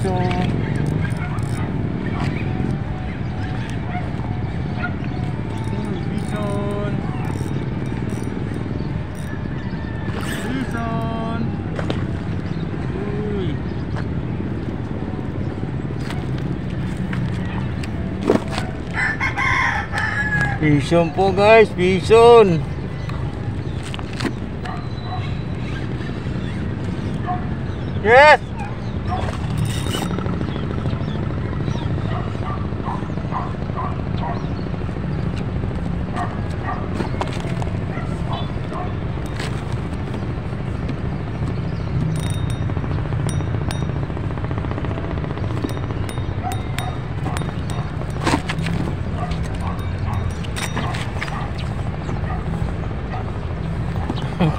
piso. Bison. Bison. Uy. Bison po guys, bison. Yes.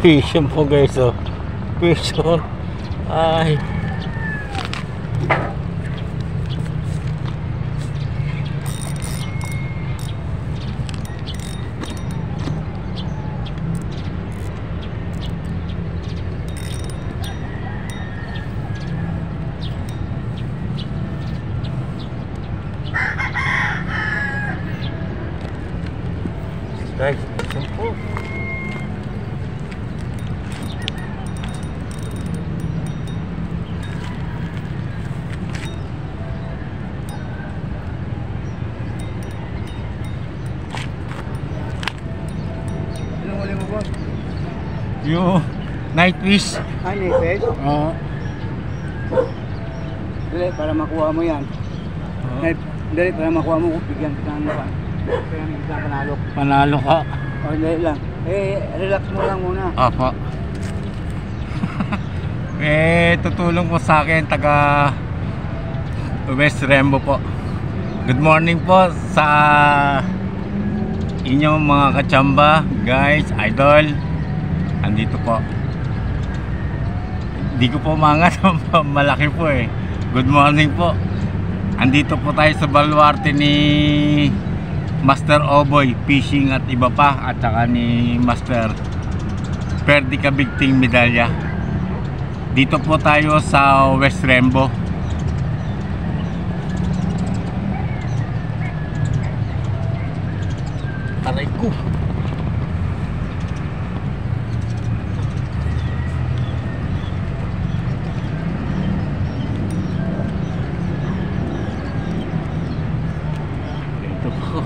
Bison po guys, oh. Bison. Ay. Guys, bison po. Yung night fish. Ah, night fish? Oo. Dali, para makuha mo yan. Dali, para makuha mo, bigyan kita ng naman. Kaya may isang panalo. Panalo ka. O, dali lang. Relax mo lang muna. Apa. Tutulong po sa akin taga West Rembo po. Good morning po sa inyong mga kachamba, guys, idol. Andito po. Hindi ko po mangat, malaki po eh. Good morning po. Andito po tayo sa baluarte ni Master Oboy Fishing at iba pa, at saka ni Master Perdi Kabigting Medalya. Dito po tayo sa West Rembo. Aray ko. Ito po.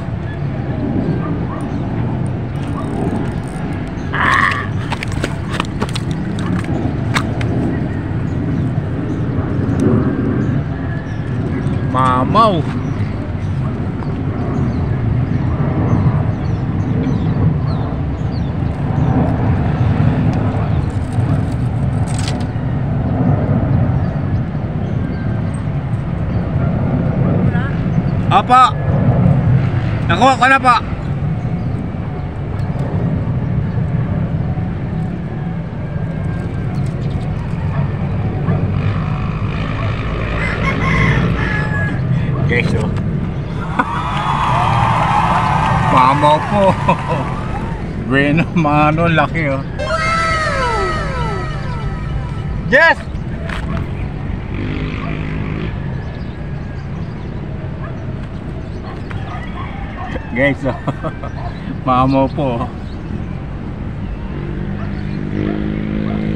Mamaw. Apa? Nakuha ko na pa. Guys, oh. Mamaw po. Bueno, mano, laki oh. Yes! Guys, oh. Mamaw po.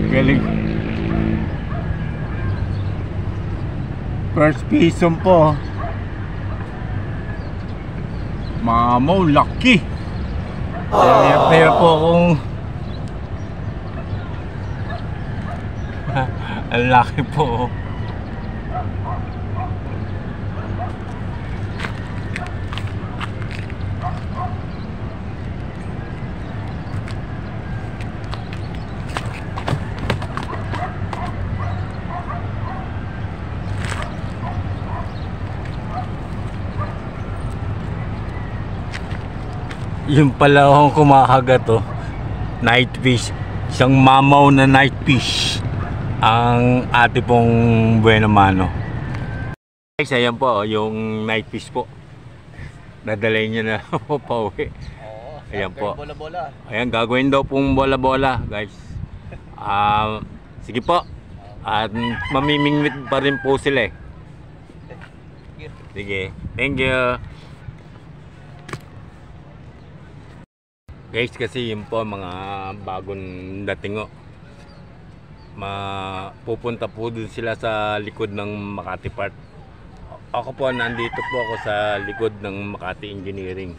Galing. First piso po. Mamaw, laki. Kaya po kung ang laki po. Yung pala akong kumakagat oh. Night fish. Isang mamaw na night fish ang ate pong Bueno Mano. Guys, ayan po yung night fish po. Dadalhin niya na po pauwi. Ayan po. Bola-bola. Ayan, gagawin daw pong bola-bola guys. Sige po. At mamimingwit pa rin po sila eh. Sige, thank you. Guys, kasi yun po mga bagong dating pupunta po dun sila sa likod ng Makati Park. Ako po, nandito po ako sa likod ng Makati Engineering.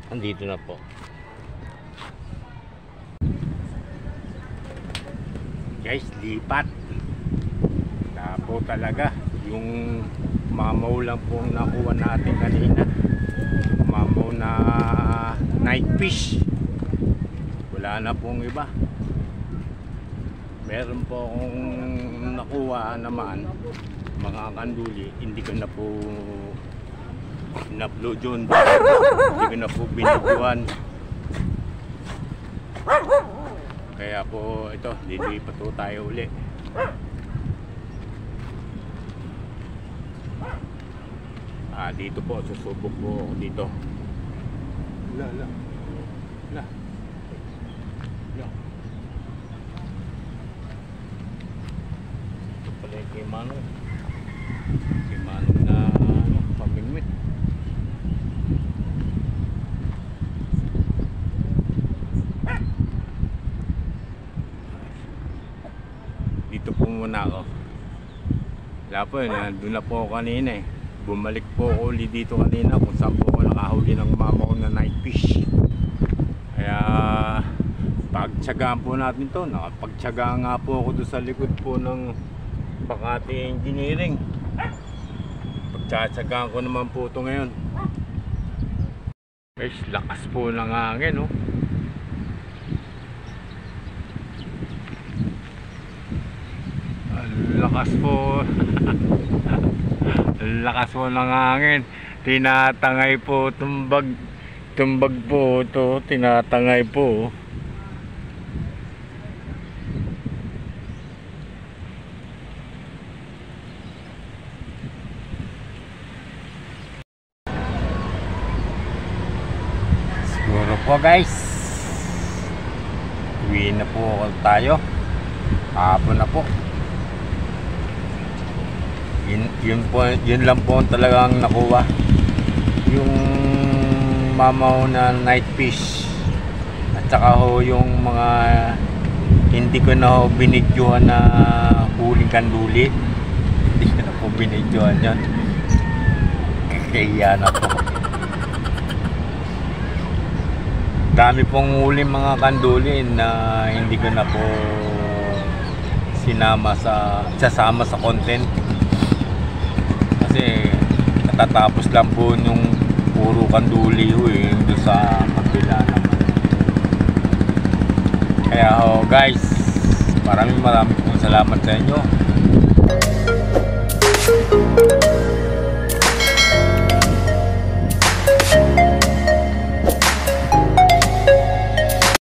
Nandito na po. Guys, lipat. Na po talaga. Yung mamaw lang po nakuha natin kanina. Mamaw na night fish. Wala na pong iba. Meron po akong nakuha naman mga kanduli. Hindi ko na po in-upload yun. Hindi ko na po binidyohan. Kaya po ito, lilipat po tayo uli. Dito po, susubok po ako dito. La. Ito pala yung kay Manong. Kay Manong na pamingwit. Dito po muna ako. Wala po yun, nandun na po ako kanina eh. Bumalik po ako ulit dito kanina kung saan po ako nakahuli ng mamaw na night fish. Kaya pagtsagaan po natin to. Nakapagtsagaan nga po ako doon sa likod po ng Makati Engineering. Pagtsatsagaan ko naman po ito ngayon. Guys, lakas po ng hangin, no? Lakas po. Lakas po ng hangin. Tinatangay po, tumbag po ito, tinatangay po. Siguro po guys, uwi na po tayo. Hapon na po. Yun lang po talagang nakuha. Yung mamaw na night fish. At saka ho yung mga hindi ko na ho binidyohan na huling kanduli. Hindi ko na po binidyohan yan. Kaya na po. Dami pong huling mga kanduli na hindi ko na po sasama sa content. Kasi katatapos lang po nung puro kanduli doon sa kabila naman. Kaya guys, maraming salamat sa inyo.